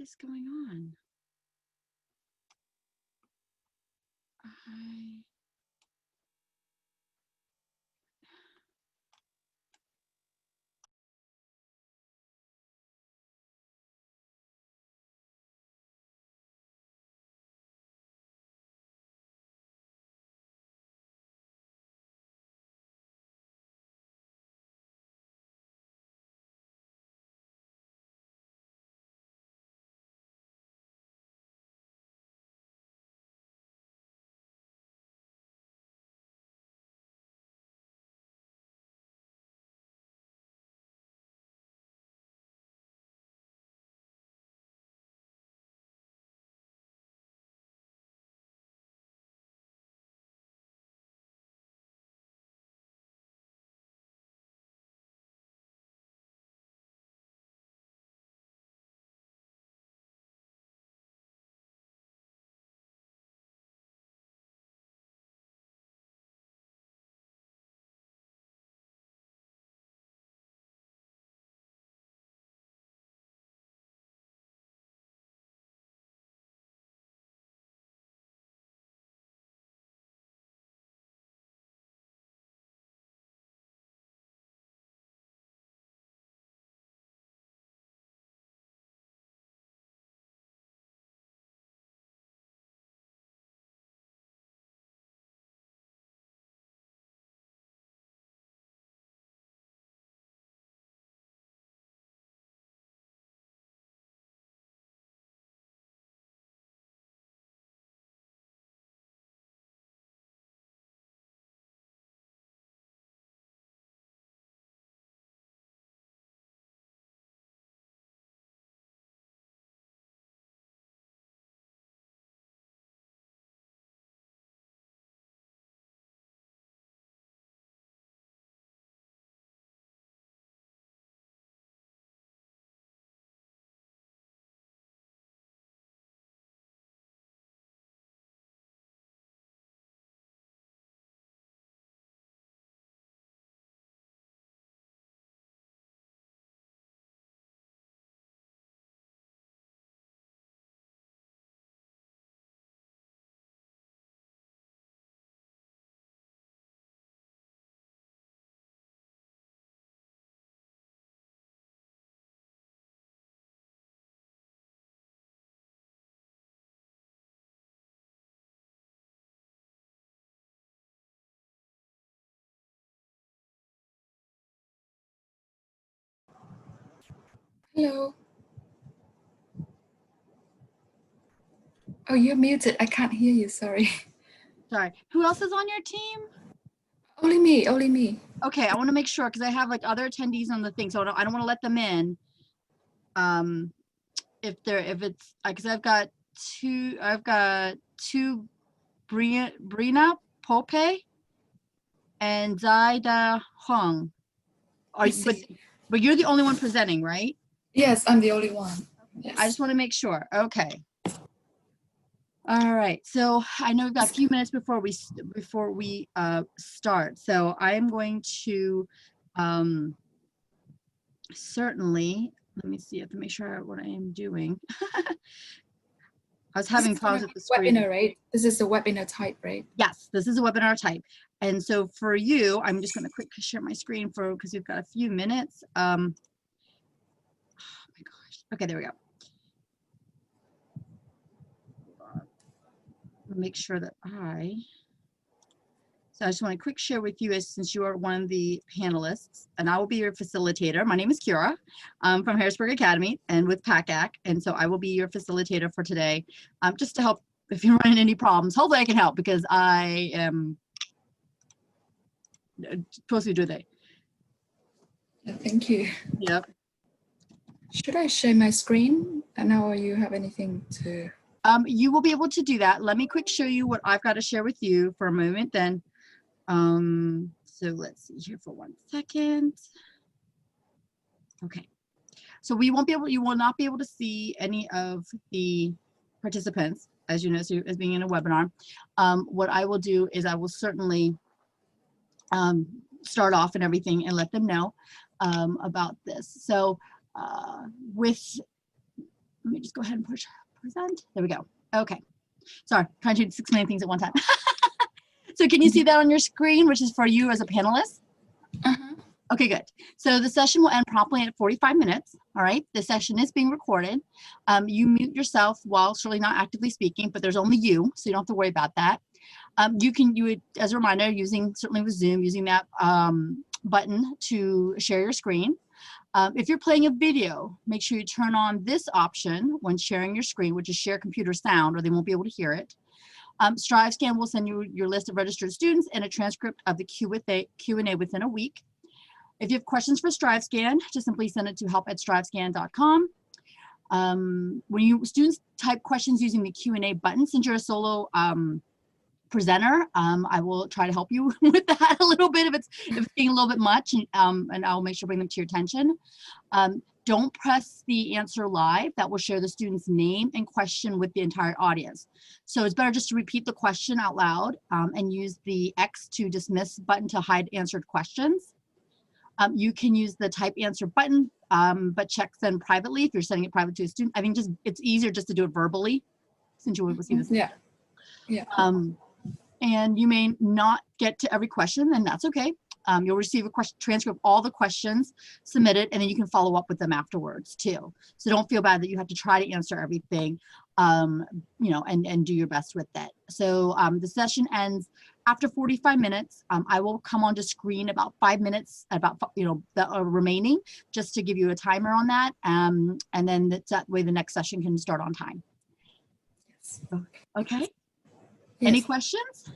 is going on? Hello. Oh, you're muted. I can't hear you. Sorry. Sorry. Who else is on your team? Only me. Only me. Okay, I want to make sure because I have like other attendees on the thing, so I don't want to let them in. If it's because I've got two Brina Pope and Zaida Huang. But you're the only one presenting, right? Yes, I'm the only one. Yes. I just want to make sure. Okay. All right. So I know we've got a few minutes before we start. So I am going to certainly, let me see. I have to make sure what I am doing. I was having problems with the screen. Webinar, right? This is a webinar type, right? Yes, this is a webinar type. And so for you, I'm just going to quickly share my screen because we've got a few minutes. Oh my gosh. Okay, there we go. Make sure that so I just want to quick share with you since you are one of the panelists, and I will be your facilitator. My name is Kira. I'm from Harrisburg Academy and with PACAC, and so I will be your facilitator for today, just to help if you're running any problems. Hopefully I can help because I am supposed to do that. Thank you. Yep. Should I share my screen now, or you have anything to? You will be able to do that. Let me quick show you what I've got to share with you for a moment then. So let's see here for 1 second. Okay. So you will not be able to see any of the participants, as you know, so as being in a webinar. What I will do is I will certainly start off and everything and let them know about this. So with let me just go ahead and push present. There we go. Okay. Sorry, trying to do 6 million things at one time. So can you see that on your screen, which is for you as a panelist? Uh-huh. Okay, good. So the session will end promptly at 45 minutes. All right. The session is being recorded. You mute yourself while surely not actively speaking, but there's only you, so you don't have to worry about that. You would, as a reminder, certainly with Zoom, using that button to share your screen. If you're playing a video, make sure you turn on this option when sharing your screen, which is share computer sound, or they won't be able to hear it. StriveScan will send you your list of registered students and a transcript of the Q&A within a week. If you have questions for StriveScan, just simply send it to help@strivescan.com. When students type questions using the Q&A button, since you're a solo presenter, I will try to help you with that a little bit if it's being a little bit much, and I'll make sure to bring them to your attention. Don't press the answer live. That will share the student's name and question with the entire audience. So it's better just to repeat the question out loud and use the X to dismiss button to hide answered questions. You can use the type answer button, but check send privately if you're sending it private to a student. I think it's easier just to do it verbally, since you will see this. Yeah. Yeah. And you may not get to every question, and that's okay. You'll receive a transcript of all the questions submitted, and then you can follow up with them afterwards too. So don't feel bad that you have to try to answer everything, you know, and do your best with it. So the session ends after 45 minutes. I will come onto screen about 5 minutes, the remaining, just to give you a timer on that, and then that way the next session can start on time. Yes. Okay. Yes. Any questions?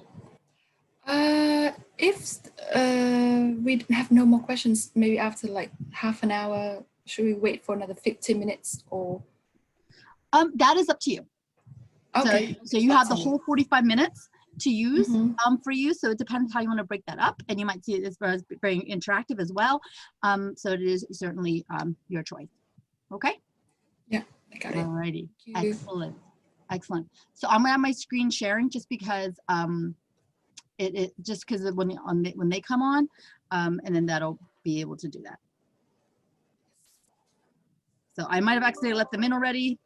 If we have no more questions, maybe after like half an hour, should we wait for another 15 minutes or? That is up to you. Okay. So you have the whole 45 minutes to use for you. So it depends how you want to break that up, and you might see it as very interactive as well. So it is certainly your choice. Okay. Yeah, I got it. Alrighty. Excellent. Excellent. So I'm gonna have my screen sharing just because when they come on, and then that'll be able to do that. So I might have accidentally let them in already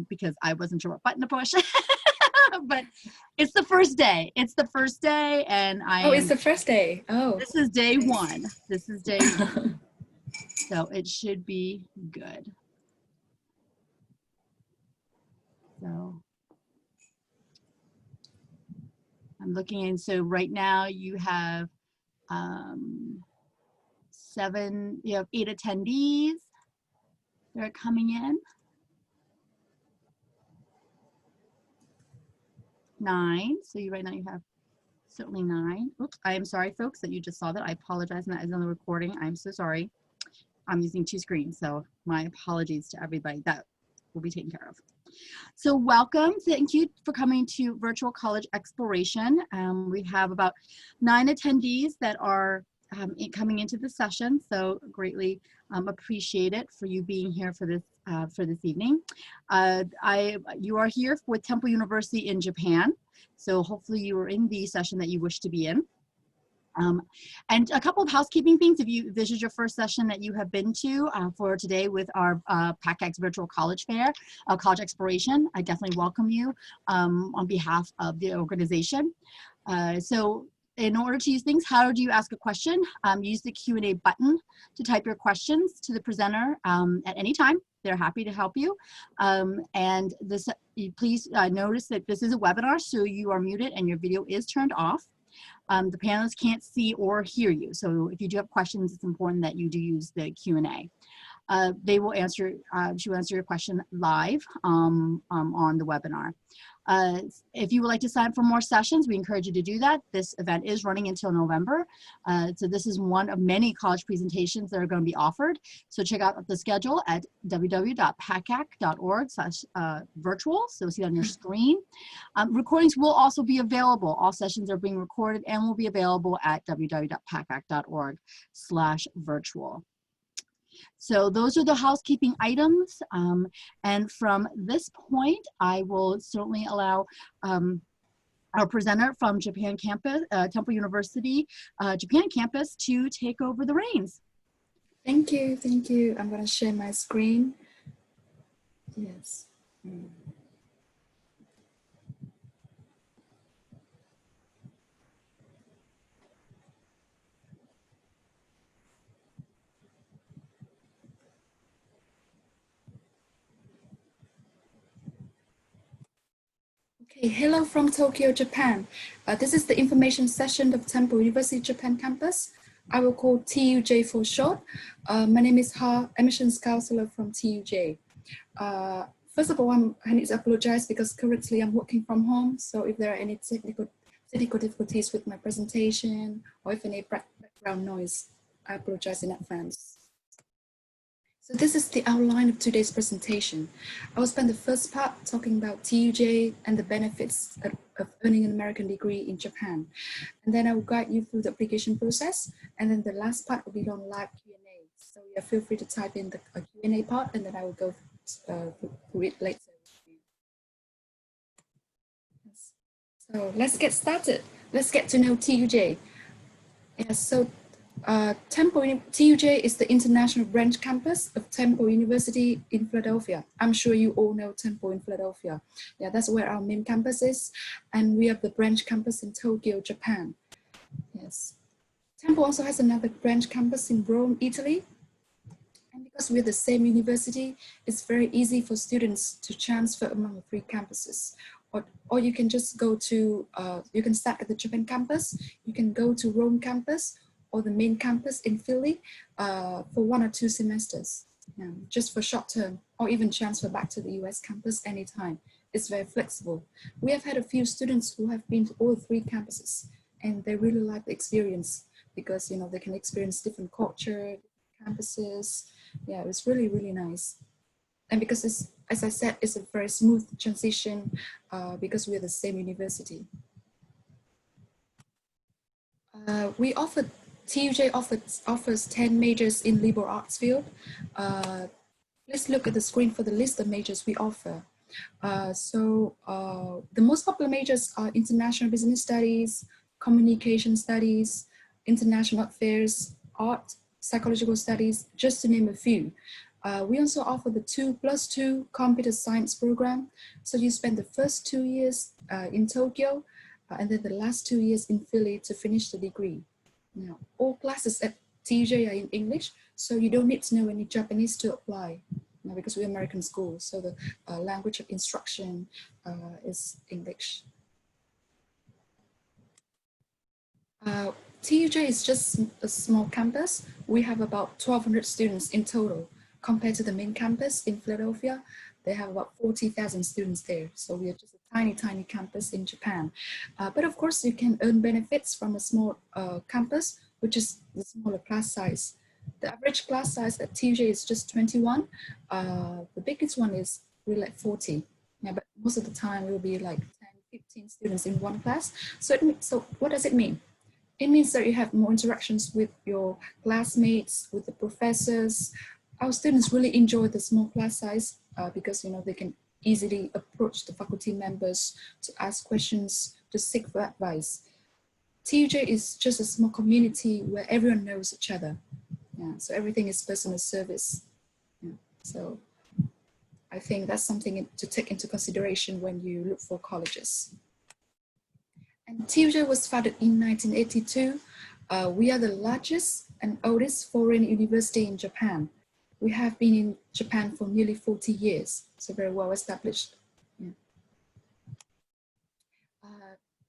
because I wasn't sure what button to push. But it's the first day. It's the first day, and it's the first day. Oh. This is day one. This is day one. So it should be good. So I'm looking, and so right now you have 8 attendees that are coming in. 9, so right now you have certainly 9. Oops, I am sorry folks that you just saw that. I apologize, and that is on the recording. I'm so sorry. I'm using 2 screens, so my apologies to everybody. That will be taken care of. So welcome, thank you for coming to Virtual College Exploration. We have about 9 attendees that are coming into the session, so greatly appreciate it for you being here for this evening. You are here with Temple University in Japan, so hopefully you are in the session that you wish to be in. And a couple of housekeeping things. If this is your first session that you have been to for today with our PACAC Virtual College Fair, College Exploration, I definitely welcome you on behalf of the organization. So in order to use things, how do you ask a question? Use the Q&A button to type your questions to the presenter at any time. They're happy to help you. And please notice that this is a webinar, so you are muted and your video is turned off. The panelists can't see or hear you. So if you do have questions, it's important that you do use the Q&A. She will answer your question live on the webinar. If you would like to sign up for more sessions, we encourage you to do that. This event is running until November. So this is one of many college presentations that are going to be offered. So check out the schedule at www.pacac.org/virtual. So see that on your screen. Recordings will also be available. All sessions are being recorded and will be available at www.pacac.org/virtual. So those are the housekeeping items. And from this point, I will certainly allow our presenter from Japan campus, Temple University, Japan campus, to take over the reins. Thank you, thank you. I'm going to share my screen. Yes. Okay, hello from Tokyo, Japan. This is the information session of Temple University Japan campus. I will call TUJ for short. My name is Ha, admissions counselor from TUJ. First of all, I need to apologize because currently I'm working from home. So if there are any technical difficulties with my presentation or if any background noise, I apologize in advance. So this is the outline of today's presentation. I will spend the first part talking about TUJ and the benefits of earning an American degree in Japan. And then I will guide you through the application process. And then the last part will be on live Q&A. So yeah, feel free to type in the Q&A part and then I will go through it later. So let's get started. Let's get to know TUJ. Yeah, so TUJ is the international branch campus of Temple University in Philadelphia. I'm sure you all know Temple in Philadelphia. Yeah, that's where our main campus is. And we have the branch campus in Tokyo, Japan. Yes. Temple also has another branch campus in Rome, Italy. And because we're the same university, it's very easy for students to transfer among the three campuses. Or you can just go to, you can start at the Japan campus, you can go to Rome campus, or the main campus in Philly for 1 or 2 semesters, just for short term, or even transfer back to the US campus anytime. It's very flexible. We have had a few students who have been to all 3 campuses, and they really like the experience because they can experience different culture, campuses. Yeah, it's really, really nice. And because it's, as I said, it's a very smooth transition because we're the same university. TUJ offers 10 majors in liberal arts field. Please look at the screen for the list of majors we offer. The most popular majors are international business studies, communication studies, international affairs, art, psychological studies, just to name a few. We also offer the 2+2 computer science program. So you spend the first 2 years in Tokyo and then the last 2 years in Philly to finish the degree. Now, all classes at TUJ are in English, so you don't need to know any Japanese to apply because we're American school. So the language of instruction is English. TUJ is just a small campus. We have about 1,200 students in total. Compared to the main campus in Philadelphia, they have about 40,000 students there. So we are just a tiny, tiny campus in Japan. But of course, you can earn benefits from a small campus, which is the smaller class size. The average class size at TUJ is just 21. The biggest one is really like 40. Yeah, but most of the time it will be like 10, 15 students in one class. So what does it mean? It means that you have more interactions with your classmates, with the professors. Our students really enjoy the small class size because they can easily approach the faculty members to ask questions, to seek for advice. TUJ is just a small community where everyone knows each other. Yeah, so everything is personal service. Yeah, so I think that's something to take into consideration when you look for colleges. And TUJ was founded in 1982. We are the largest and oldest foreign university in Japan. We have been in Japan for nearly 40 years, so very well established. Yeah.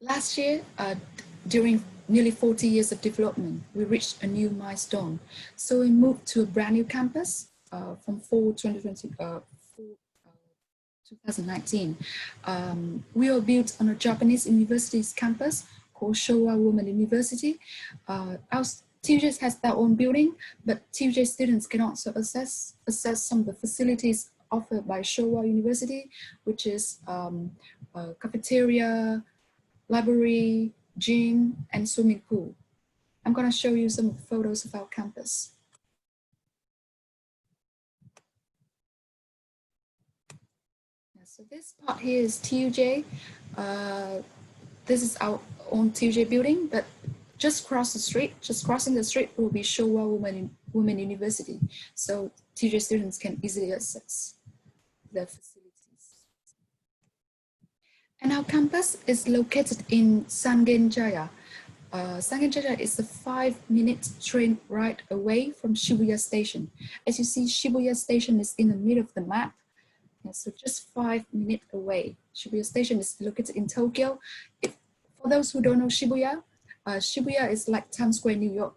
Last year, during nearly 40 years of development, we reached a new milestone. So we moved to a brand new campus from fall 2019. We were built on a Japanese university's campus called Showa Women University. Our TUJ has their own building, but TUJ students can also access some of the facilities offered by Showa University, which is cafeteria, library, gym, and swimming pool. I'm going to show you some photos of our campus. So this part here is TUJ. This is our own TUJ building, but just crossing the street will be Showa Women University. So TUJ students can easily access the facilities. And our campus is located in Sangenjaya. Sangenjaya is a 5-minute train ride away from Shibuya Station. As you see, Shibuya Station is in the middle of the map. Yeah, so just 5 minutes away. Shibuya Station is located in Tokyo. For those who don't know Shibuya, Shibuya is like Times Square, New York.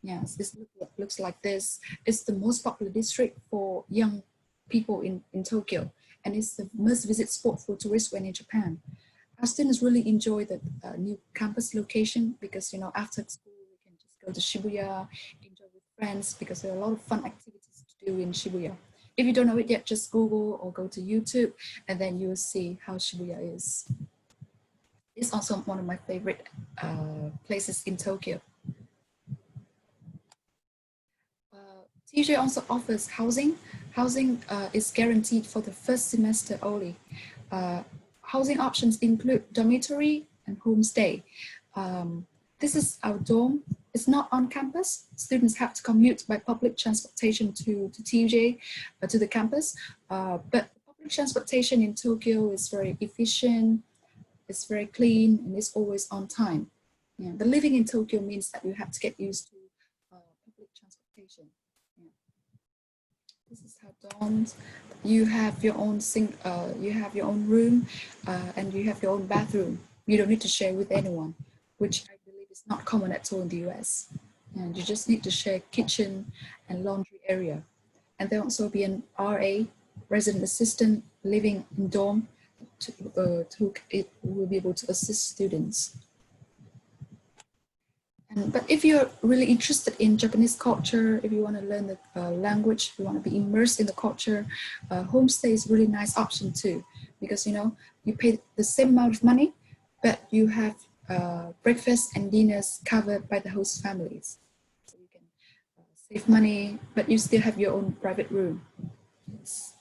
Yes, it looks like this. It's the most popular district for young people in Tokyo, and it's the most visited spot for tourists when in Japan. Our students really enjoy the new campus location because, you know, after school we can just go to Shibuya, enjoy with friends, because there are a lot of fun activities to do in Shibuya. If you don't know it yet, just Google or go to YouTube, and then you will see how Shibuya is. It's also one of my favorite places in Tokyo. TJ also offers housing. Housing is guaranteed for the first semester only. Housing options include dormitory and homestay. This is our dorm. It's not on campus. Students have to commute by public transportation to TJ, to the campus. But public transportation in Tokyo is very efficient, it's very clean, and it's always on time. Yeah. But living in Tokyo means that you have to get used to public transportation. Yeah. This is how dorms. You have your own sink. You have your own room, and you have your own bathroom. You don't need to share with anyone, which I believe is not common at all in the US. And you just need to share kitchen and laundry area. And there'll also be an RA, resident assistant, living in dorm, it will be able to assist students. But if you're really interested in Japanese culture, if you want to learn the language, you want to be immersed in the culture, homestay is a really nice option too, because, you know, you pay the same amount of money, but you have breakfast and dinners covered by the host families. So you can save money, but you still have your own private room. Yes.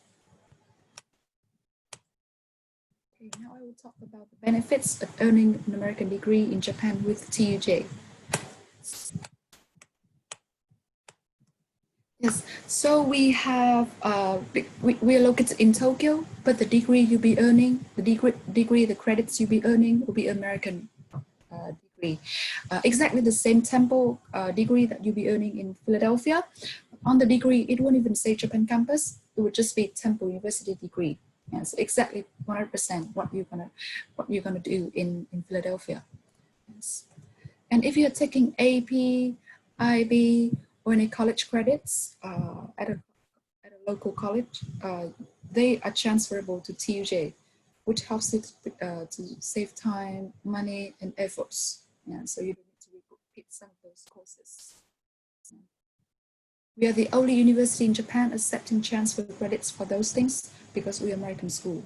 Okay, now I will talk about the benefits of earning an American degree in Japan with TUJ. Yes, so we have, we are located in Tokyo, but the degree you'll be earning, the credits you'll be earning will be American degree. Exactly the same tempo degree that you'll be earning in Philadelphia. On the degree, it won't even say Japan campus, it would just be Temple University degree. Yeah, so exactly 100% what you're gonna do in Philadelphia. Yes. And if you're taking AP, IB, or any college credits at a local college, they are transferable to TUJ, which helps you to save time, money, and efforts. Yeah, so you don't need to repeat some of those courses. We are the only university in Japan accepting transfer credits for those things because we're American school.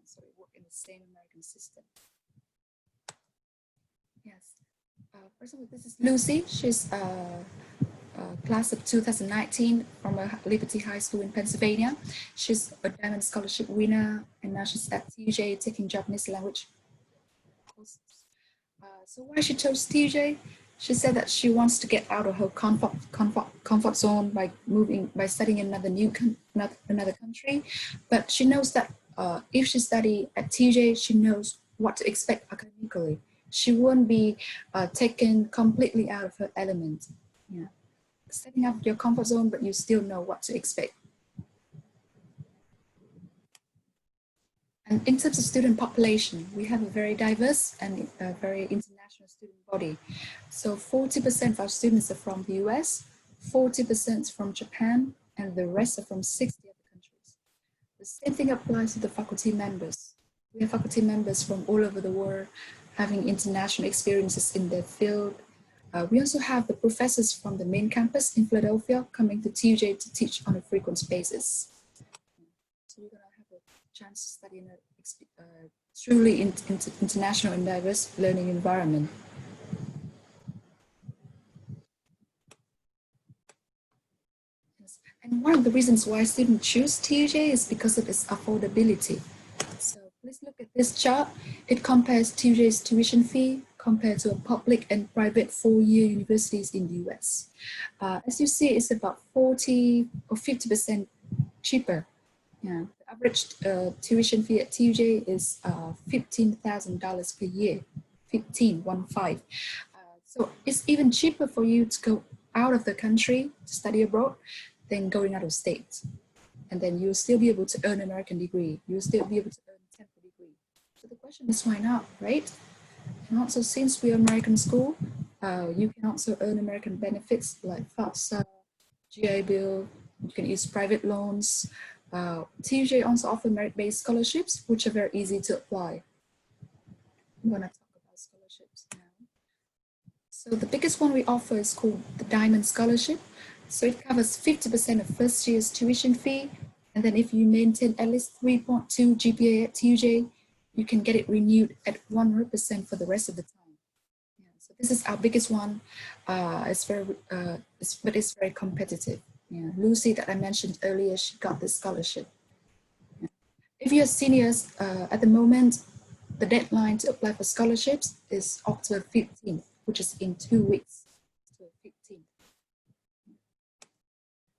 So we work in the same American system. Yes. For example, this is Lucy. She's class of 2019 from Liberty High School in Pennsylvania. She's a Diamond Scholarship winner, and now she's at TUJ taking Japanese language courses. So why she chose TUJ? She said that she wants to get out of her comfort zone by studying in another country. But she knows that if she study at TUJ, she knows what to expect academically. She won't be taken completely out of her element. Yeah. Setting up your comfort zone, but you still know what to expect. And in terms of student population, we have a very diverse and a very international student body. So 40% of our students are from the US, 40% from Japan, and the rest are from 60 other countries. The same thing applies to the faculty members. We have faculty members from all over the world having international experiences in their field. We also have the professors from the main campus in Philadelphia coming to TUJ to teach on a frequent basis. So we're going to have a chance to study in a truly international and diverse learning environment. Yes. And one of the reasons why students choose TUJ is because of its affordability. So please look at this chart. It compares TUJ's tuition fee compared to a public and private 4-year universities in the US. As you see, it's about 40 or 50% cheaper Yeah, the average tuition fee at TUJ is $15,000 per year, 15, 1 5. So it's even cheaper for you to go out of the country to study abroad than going out of state. And then you'll still be able to earn an American degree. You'll still be able to earn a temporary degree. So the question is, why not, right? And also, since we're American school, you can also earn American benefits like FAFSA, GI Bill. You can use private loans. TUJ also offer merit-based scholarships, which are very easy to apply. I'm going to talk about scholarships now. So the biggest one we offer is called the Diamond Scholarship. So it covers 50% of first year's tuition fee. And then if you maintain at least 3.2 GPA at TUJ, you can get it renewed at 100% for the rest of the time. Yeah, so this is our biggest one. But it's very competitive. Yeah, Lucy that I mentioned earlier, she got this scholarship. Yeah. If you're seniors at the moment, the deadline to apply for scholarships is October 15th, which is in 2 weeks. October 15th.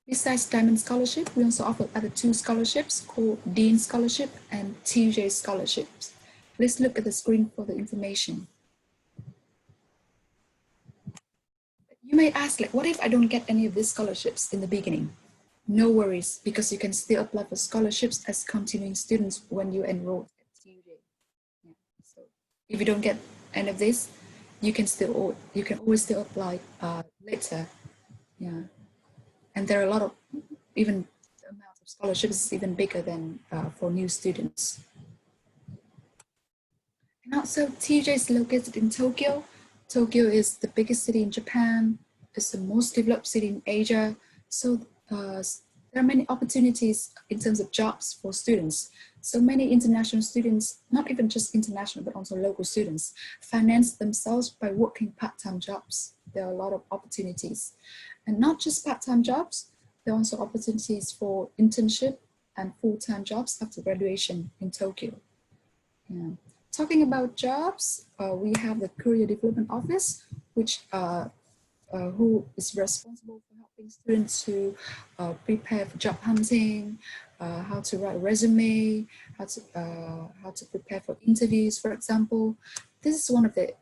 Besides Diamond Scholarship, we also offer other 2 scholarships called Dean Scholarship and TUJ Scholarships. Please look at the screen for the information. You may ask, like, what if I don't get any of these scholarships in the beginning? No worries, because you can still apply for scholarships as continuing students when you enroll at TUJ. Yeah. So if you don't get any of this, you can always still apply later. Yeah. And there are a lot of, even the amount of scholarships is even bigger than for new students. And also TUJ is located in Tokyo. Tokyo is the biggest city in Japan. It's the most developed city in Asia. So there are many opportunities in terms of jobs for students. So many international students, not even just international, but also local students, finance themselves by working part-time jobs. There are a lot of opportunities. And not just part-time jobs, there are also opportunities for internship and full-time jobs after graduation in Tokyo. Yeah. Talking about jobs, we have the Career Development Office, which who is responsible for helping students to prepare for job hunting, how to write a resume, how to prepare for interviews, for example. This is one of the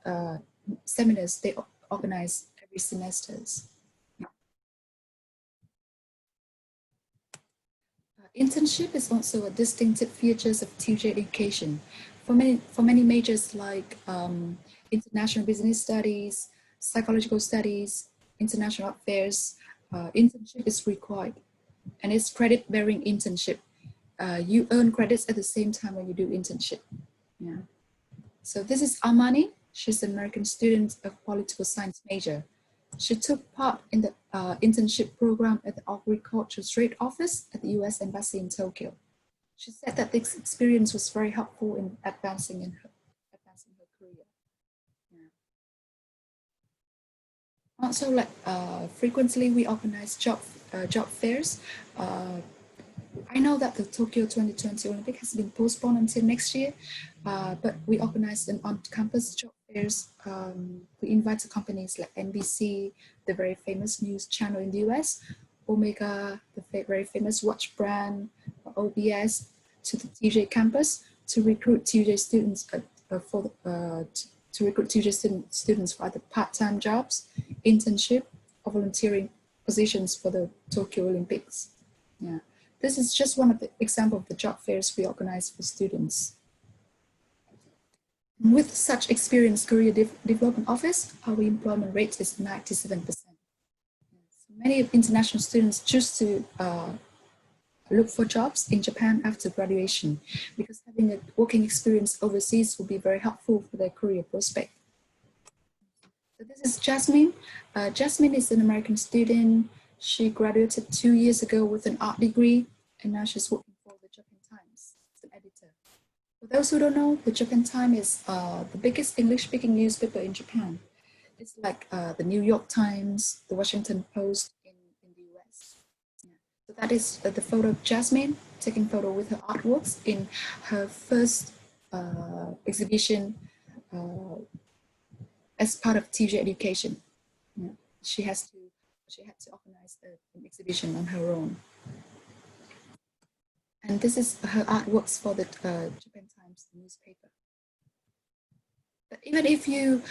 seminars they organize every semesters. Internship is also a distinctive features of TUJ education. For many majors like international business studies, psychological studies, international affairs, internship is required, and it's credit-bearing internship. You earn credits at the same time when you do internship. Yeah. So this is Amani. She's an American student of political science major. She took part in the internship program at the Agriculture Trade Office at the US Embassy in Tokyo. She said that this experience was very helpful in advancing her career. Yeah. Also, like frequently we organize job fairs. I know that the Tokyo 2020 Olympic has been postponed until next year, but we organize an on-campus job fairs. We invite the companies like NBC, the very famous news channel in the US, Omega, the very famous watch brand, OBS, to the TJ campus to recruit TJ students to recruit TJ students for either part-time jobs, internship, or volunteering positions for the Tokyo Olympics. Yeah. This is just one of the example of the job fairs we organize for students. With such experience, Career Development Office, our employment rate is 97%. So many international students choose to look for jobs in Japan after graduation because having a working experience overseas will be very helpful for their career prospect. So this is Jasmine. Jasmine is an American student. She graduated 2 years ago with an art degree, and now she's working for the Japan Times as an editor. For those who don't know, the Japan Times is the biggest English-speaking newspaper in Japan. It's like the New York Times, the Washington Post in the US. Yeah. So that is the photo of Jasmine taking photo with her artworks in her first exhibition as part of TJ education. Yeah. She had to organize an exhibition on her own. And this is her artworks for the Japan Times newspaper. But even if you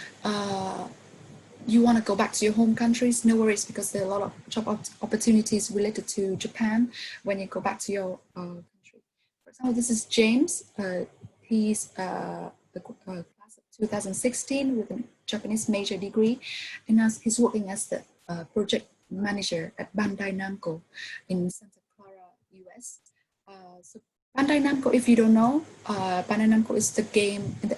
you want to go back to your home countries, no worries, because there are a lot of job opportunities related to Japan when you go back to your country. For example, this is James. He's the class of 2016 with a Japanese major degree, and now he's working as the project manager at Bandai Namco in Santa Clara, US. So Bandai Namco, if you don't know, Bandai Namco is the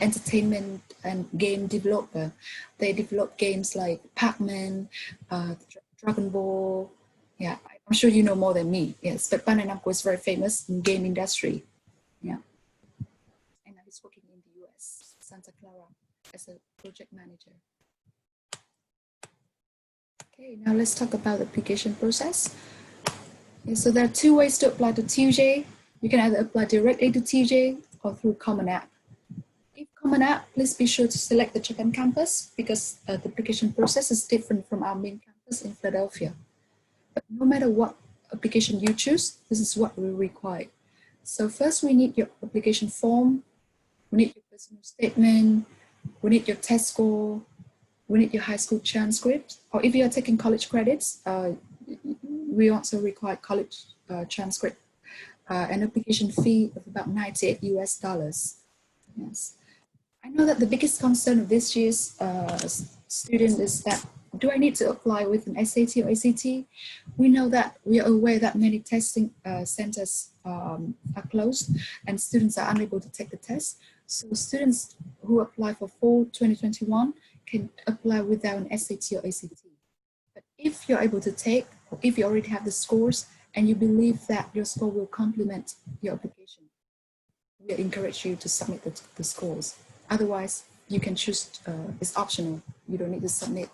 entertainment and game developer. They develop games like Pac-Man, Dragon Ball. Yeah, I'm sure you know more than me. Yes, but Bandai Namco is very famous in game industry. Yeah, and now he's working in the US, Santa Clara, as a project manager. Okay, now let's talk about the application process. Yeah, so there are two ways to apply to TJ. You can either apply directly to TJ or through Common App. If Common App, please be sure to select the Japan campus because the application process is different from our main campus in Philadelphia. But no matter what application you choose, this is what we require. So first we need your application form, we need your personal statement, we need your test score, we need your high school transcript, or if you are taking college credits, we also require college transcript, an application fee of about $98 US. Yes. I know that the biggest concern of this year's student is that, do I need to apply with an SAT or ACT? We know that we are aware that many testing centers are closed and students are unable to take the test. So students who apply for fall 2021 can apply without an SAT or ACT. But if you're able to take, or if you already have the scores and you believe that your score will complement your application, we encourage you to submit the scores. Otherwise, you can choose, it's optional. You don't need to submit.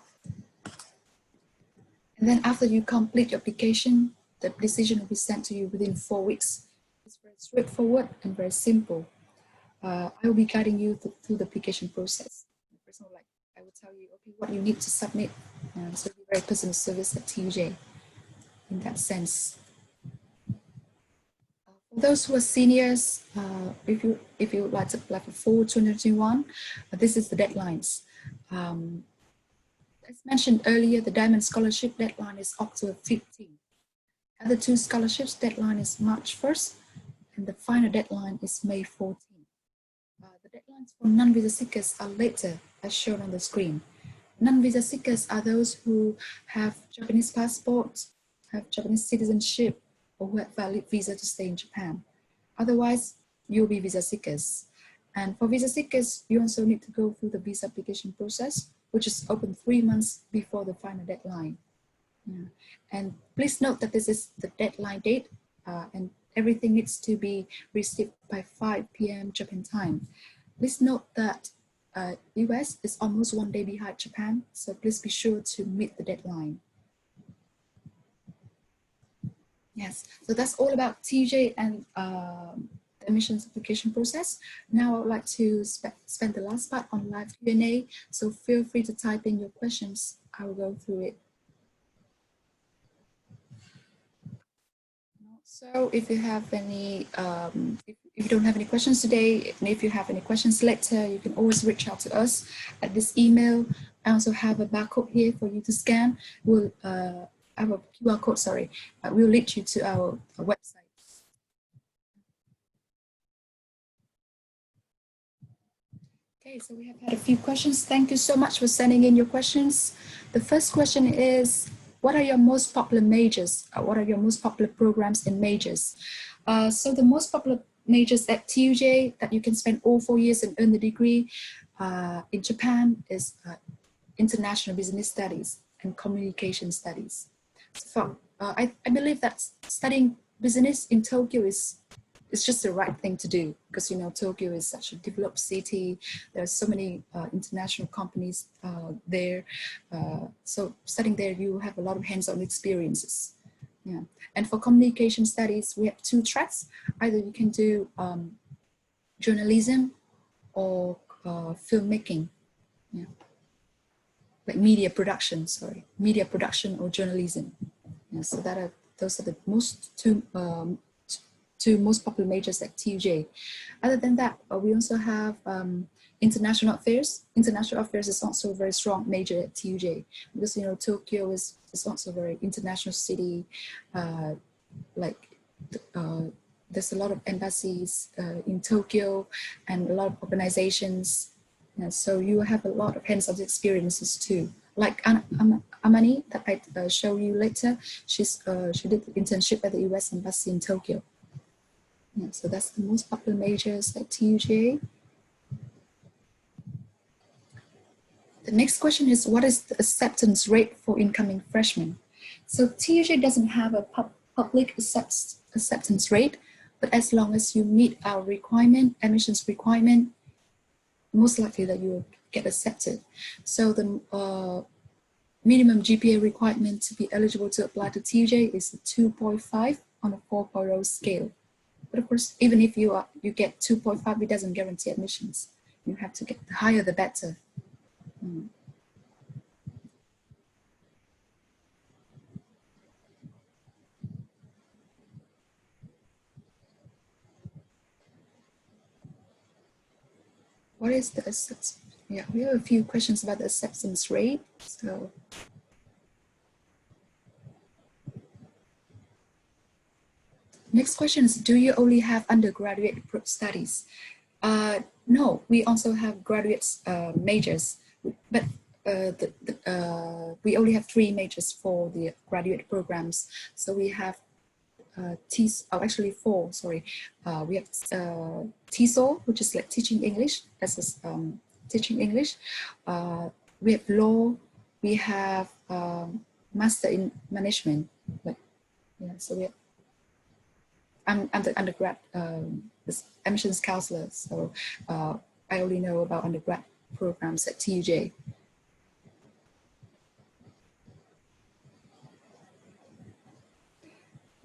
And then after you complete your application, the decision will be sent to you within 4 weeks. It's very straightforward and very simple. I will be guiding you through the application process. For example, like I will tell you, okay, what you need to submit. So be very personal service at TJ in that sense. For those who are seniors, if you would like to apply for fall 2021, this is the deadlines. As mentioned earlier, the Diamond Scholarship deadline is October 15th. Other two scholarships deadline is March 1st, and the final deadline is May 14th. The deadlines for non-visa seekers are later, as shown on the screen. Non-visa seekers are those who have Japanese passports, have Japanese citizenship, or who have valid visa to stay in Japan. Otherwise, you'll be visa seekers. And for visa seekers, you also need to go through the visa application process, which is open 3 months before the final deadline. Yeah. And please note that this is the deadline date, and everything needs to be received by 5 p.m. Japan time. Please note that US is almost 1 day behind Japan, so please be sure to meet the deadline. Yes, so that's all about TJ and the admissions application process. Now I would like to spend the last part on live Q&A, so feel free to type in your questions. I will go through it. So if you have any, if you don't have any questions today, and if you have any questions later, you can always reach out to us at this email. I also have a barcode here for you to scan. We'll I have a QR code, sorry. We'll lead you to our website. Okay, so we have had a few questions. Thank you so much for sending in your questions. The first question is, what are your most popular majors? What are your most popular programs and majors? So the most popular majors at TUJ that you can spend all 4 years and earn the degree in Japan is International Business Studies and Communication Studies. So I believe that studying business in Tokyo is just the right thing to do, because you know Tokyo is such a developed city. There are so many international companies there. So studying there, you have a lot of hands-on experiences. Yeah. And for communication studies, we have 2 tracks. Either you can do journalism or filmmaking. Yeah. Like media production, sorry, media production or journalism. Yeah, so those are the most 2 two most popular majors at TUJ. Other than that, we also have international affairs. International affairs is also a very strong major at TUJ because, you know, Tokyo is also a very international city. There's a lot of embassies in Tokyo and a lot of organizations. And so you have a lot of hands-on experiences too. Like Amani that I show you later, she did the internship at the US Embassy in Tokyo. Yeah, so that's the most popular majors at TUJ. The next question is, what is the acceptance rate for incoming freshmen? So TUJ doesn't have a public acceptance rate, but as long as you meet our admissions requirement, most likely that you will get accepted. So the minimum GPA requirement to be eligible to apply to TUJ is 2.5 on a 4.0 scale. But of course, even if you get 2.5, it doesn't guarantee admissions. You have to get the higher the better. What is the acceptance? Yeah, we have a few questions about the acceptance rate. So next question is, do you only have undergraduate studies? No, we also have graduate majors, but we only have 3 majors for the graduate programs. So we have actually 4, sorry. We have TESOL, which is like teaching English, that's teaching English. We have law, we have master in management. But yeah, so we have, I'm the undergrad admissions counselor, so I only know about undergrad programs at TUJ.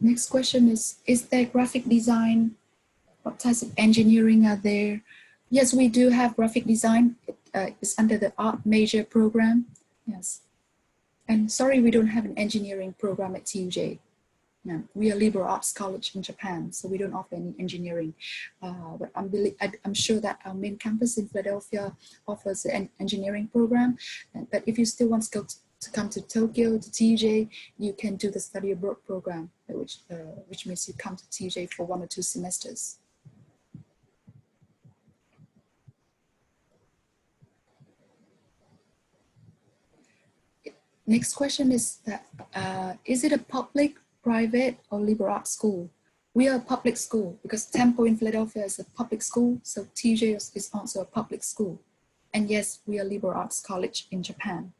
Next question is there graphic design? What types of engineering are there? Yes, we do have graphic design. It's under the art major program. Yes. And sorry, we don't have an engineering program at TUJ. No, we are a liberal arts college in Japan, so we don't offer any engineering. But I'm sure that our main campus in Philadelphia offers an engineering program. But if you still want to come to Tokyo, to TUJ, you can do the study abroad program, which means you come to TUJ for 1 or 2 semesters. Next question is that, is it a public, private, or liberal arts school? We are a public school because Temple in Philadelphia is a public school, so TUJ is also a public school. And yes, we are a liberal arts college in Japan.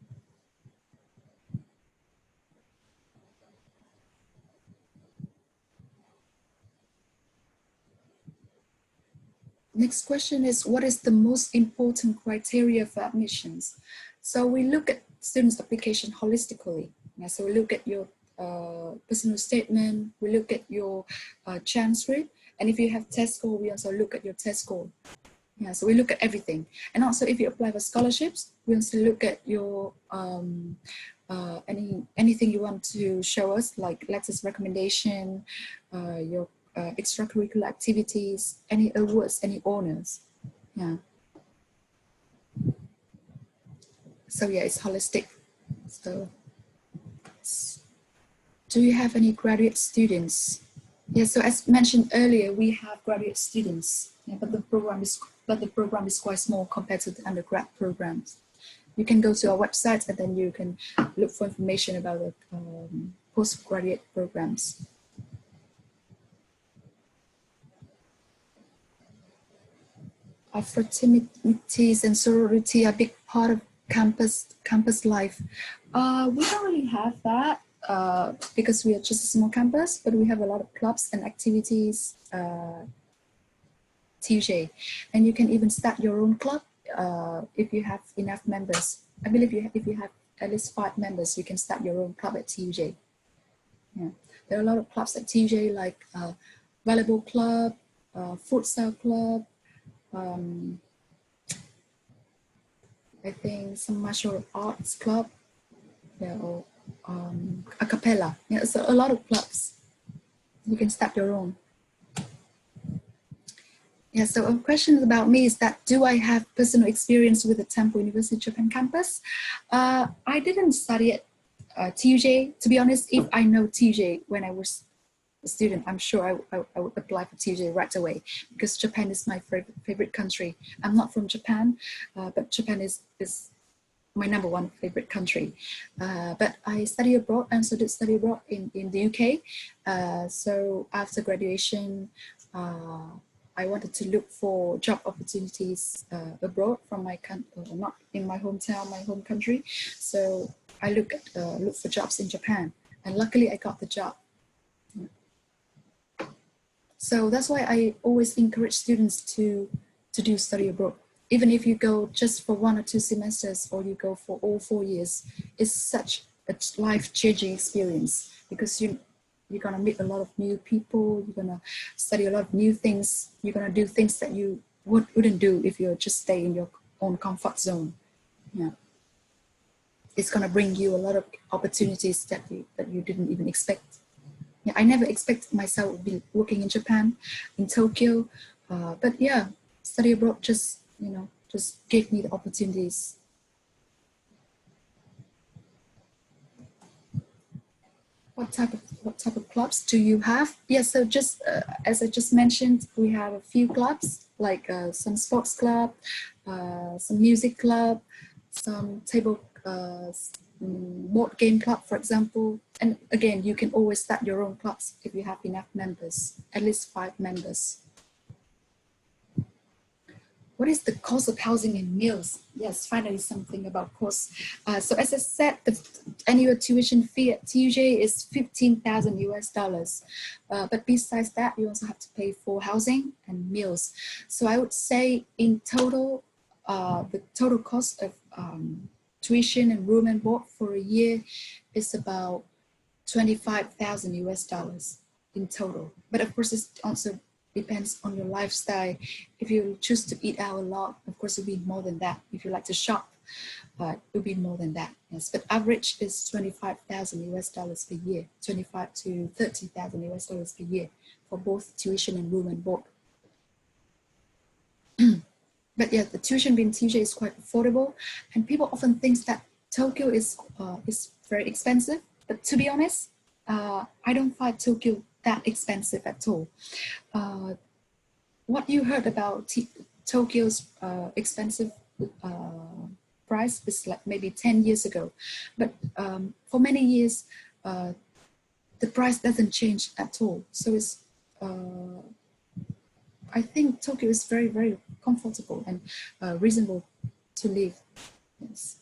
Next question is, what is the most important criteria for admissions? So we look at students' application holistically. Yeah, so we look at your personal statement, we look at your transcript, and if you have test score, we also look at your test score. Yeah, so we look at everything. And also if you apply for scholarships, we also look at your anything you want to show us, like letters recommendation, your extracurricular activities, any awards, any honors. Yeah. So yeah, it's holistic. So do you have any graduate students? Yeah, so as mentioned earlier, we have graduate students, yeah, but the program is quite small compared to the undergrad programs. You can go to our website and then you can look for information about the postgraduate programs. Our fraternities and sorority are a big part of campus life. We don't really have that because we are just a small campus, but we have a lot of clubs and activities. TUJ, and you can even start your own club if you have enough members. I believe if you have at least 5 members, you can start your own club at TUJ. Yeah, there are a lot of clubs at TUJ, like volleyball club, futsal club. I think some martial arts club, yeah, or a cappella. Yeah, so a lot of clubs. You can start your own. Yeah, so a question about me is that, do I have personal experience with the Temple University Japan campus? I didn't study at TUJ. To be honest, if I know TUJ when I was a student, I'm sure I would apply for TUJ right away, because Japan is my favorite country. I'm not from Japan, but Japan is my number one favorite country. But I study abroad, and so did study abroad in the UK. So after graduation, I wanted to look for job opportunities abroad from my not in my hometown, my home country. So I look for jobs in Japan, and luckily I got the job. So that's why I always encourage students to do study abroad. Even if you go just for 1 or 2 semesters, or you go for all 4 years, it's such a life-changing experience, because you're gonna meet a lot of new people, you're gonna study a lot of new things, you're gonna do things that you wouldn't do if you just stay in your own comfort zone. Yeah. It's gonna bring you a lot of opportunities that you didn't even expect. Yeah, I never expected myself to be working in Japan, in Tokyo, but yeah, study abroad just gave me the opportunities. What type of clubs do you have? Yeah, so just as I just mentioned, we have a few clubs, like some sports club, some music club, some table board game club, for example. And again, you can always start your own clubs if you have enough members, at least 5 members. What is the cost of housing and meals? Yes, finally something about cost. So as I said, the annual tuition fee at TUJ is $15,000 US. But besides that, you also have to pay for housing and meals. So I would say in total, the total cost of tuition and room and board for a year is about $25,000 US in total. But of course, it also depends on your lifestyle. If you choose to eat out a lot, of course, it'll be more than that. If you like to shop, it'll be more than that. Yes, but average is $25,000 US per year, 25 to 30,000 US per year for both tuition and room and board. But yeah, the tuition in TJ is quite affordable, and people often think that Tokyo is very expensive. But to be honest, I don't find Tokyo that expensive at all. What you heard about Tokyo's expensive price is like maybe 10 years ago, but for many years, the price doesn't change at all. So it's I think Tokyo is very, very comfortable and reasonable to live. Yes.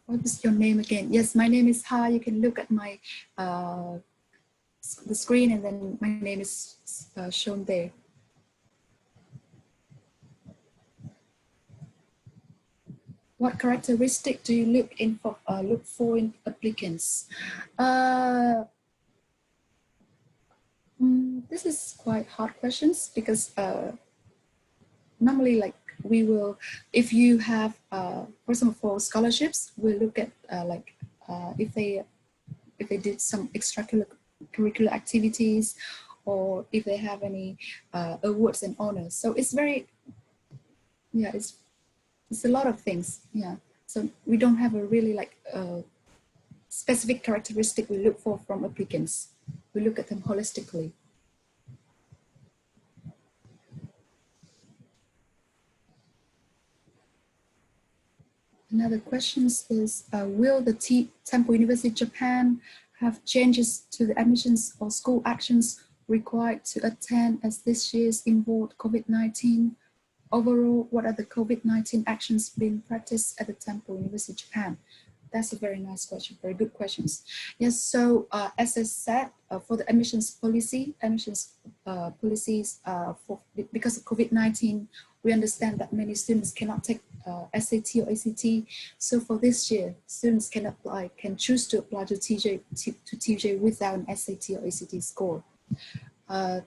What is your name again? Yes, my name is Ha. You can look at my the screen, and then my name is shown there. What characteristic do you look for in applicants? This is quite hard questions, because normally, like, we will, if you have, for example, for scholarships, we'll look at if they did some extracurricular activities, or if they have any awards and honors. So it's very, yeah, it's a lot of things. Yeah, so we don't have a really specific characteristic we look for from applicants. We look at them holistically. Another question is, will the Temple University Japan have changes to the admissions or school actions required to attend, as this year's involved COVID-19? Overall, what are the COVID-19 actions being practiced at the Temple University Japan? That's a very nice question, very good questions. Yes, so as I said, for the admissions policies, because of COVID-19, we understand that many students cannot take SAT or ACT. So for this year, students can choose to apply to TJ without an SAT or ACT score.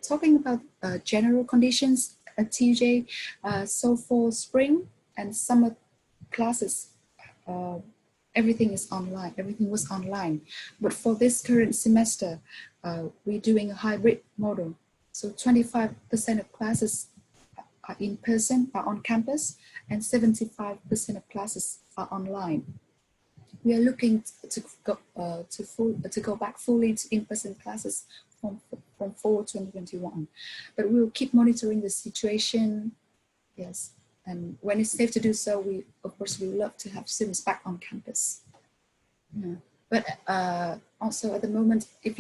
Talking about general conditions at TJ, so for spring and summer classes, everything is online. Everything was online. But for this current semester, we're doing a hybrid model. So 25% of classes are in person, are on campus, and 75% of classes are online. We are looking to go back fully to in-person classes from fall 2021, but we will keep monitoring the situation. Yes, and when it's safe to do so, we of course we love to have students back on campus. Yeah. But also at the moment, if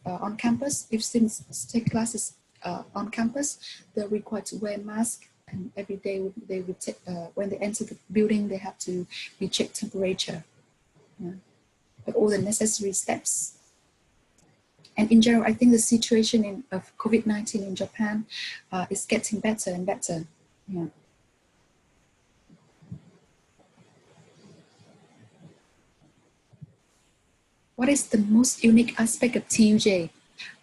on campus, if students take classes on campus, they're required to wear masks, and every day they would take, when they enter the building, they have to be checked temperature. Yeah. But all the necessary steps. And in general, I think the situation of COVID-19 in Japan is getting better and better. Yeah. What is the most unique aspect of TUJ?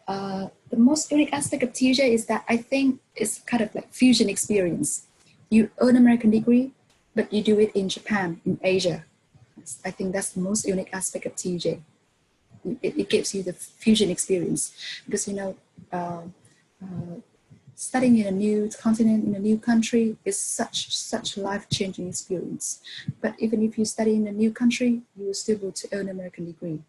The most unique aspect of TUJ is that I think it's kind of like fusion experience. You earn an American degree, but you do it in Japan, in Asia. I think that's the most unique aspect of TUJ. It gives you the fusion experience because, you know, studying in a new continent, in a new country is such a life-changing experience. But even if you study in a new country, you will still go to earn an American degree.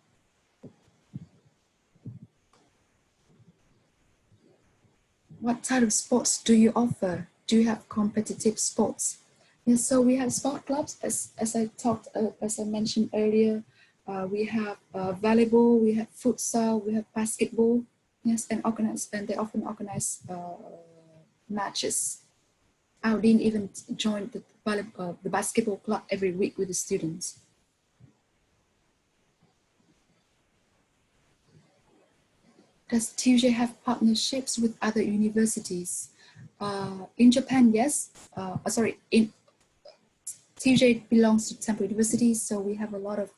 What type of sports do you offer? Do you have competitive sports? Yes, so we have sport clubs, as I mentioned earlier. We have volleyball, we have futsal, we have basketball. Yes, and they often organize matches. Our dean even joined the basketball club every week with the students. Does TUJ have partnerships with other universities? In Japan, yes. TUJ belongs to Temple University, so we have a lot of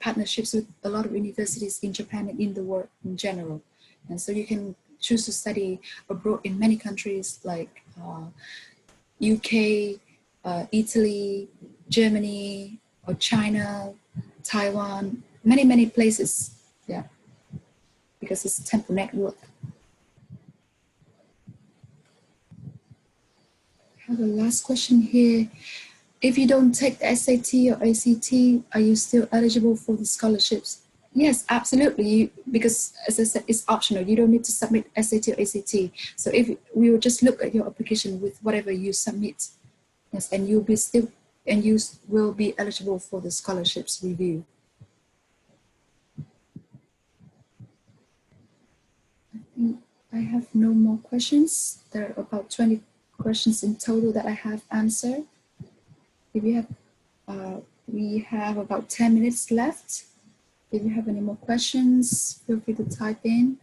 partnerships with a lot of universities in Japan and in the world in general. And so you can choose to study abroad in many countries like UK, Italy, Germany, or China, Taiwan, many places. Yeah, because it's Temple network. I have a last question here. If you don't take the SAT or ACT, are you still eligible for the scholarships? Yes, absolutely. Because as I said, it's optional. You don't need to submit SAT or ACT. So if we will just look at your application with whatever you submit, yes, and you will be eligible for the scholarships review. I think I have no more questions. There are about 20 questions in total that I have answered. If you have, we have about 10 minutes left. If you have any more questions, feel free to type in.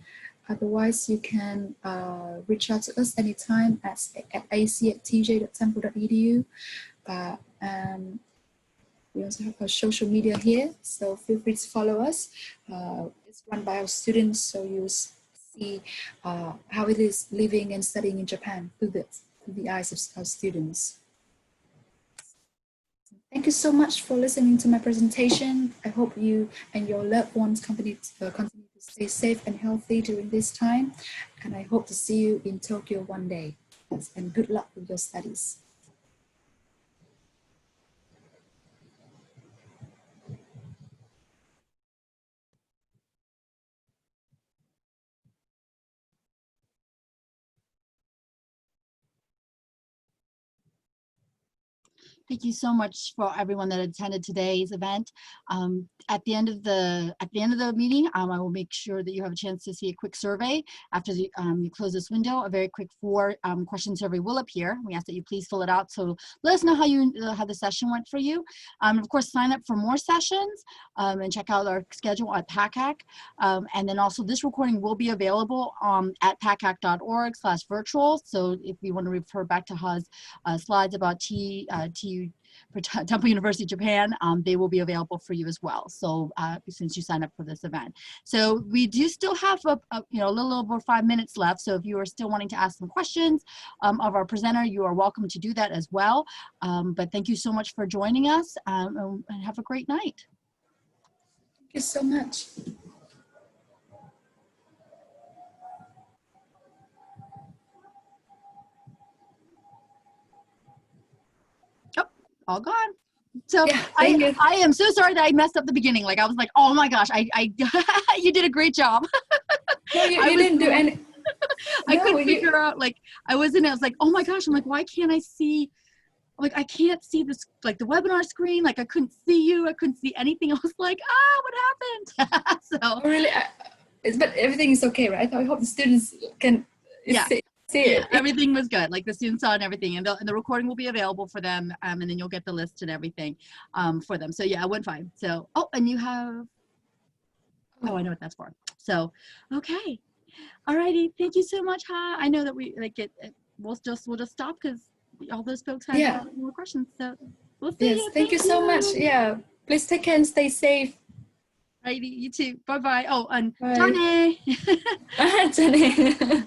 Otherwise, you can reach out to us anytime at ac@tj.temple.edu. And we also have our social media here, so feel free to follow us. It's run by our students, so you'll see how it is living and studying in Japan through the eyes of our students. Thank you so much for listening to my presentation. I hope you and your loved ones continue to stay safe and healthy during this time. And I hope to see you in Tokyo one day. And good luck with your studies. Thank you so much for everyone that attended today's event. At the end of the meeting, I will make sure that you have a chance to see a quick survey after you close this window. A very quick 4-question survey will appear. We ask that you please fill it out. So let us know how the session went for you. Of course, sign up for more sessions and check out our schedule at PACAC. And then also this recording will be available at pacac.org/virtual. So if you want to refer back to Ha's slides about TUJ for Temple University, Japan, they will be available for you as well. So since you signed up for this event. So we do still have a little over 5 minutes left. So if you are still wanting to ask some questions of our presenter, you are welcome to do that as well. But thank you so much for joining us, and have a great night. Thank you so much. All gone. So Yeah, I am so sorry that I messed up the beginning. Like I was like, oh my gosh, I you did a great job. No, you didn't do any. I couldn't figure out, like I was like, oh my gosh, I'm like, why can't I see? Like I can't see this, like the webinar screen. Like I couldn't see you. I couldn't see anything. I was like, what happened? So Oh, really, but everything is okay, right? I hope the students can see it. Everything was good. Like the students saw and everything, and the recording will be available for them, and then you'll get the list and everything for them. So yeah, it went fine. So and you have, I know what that's for. So okay, all righty. Thank you so much. I know that we like it. We'll just stop because all those folks had more questions. So we'll see. Yes, thank you so much. Yeah, please take care and stay safe. Righty, you too. Bye bye. Oh, and Bye. Johnny. Jenny.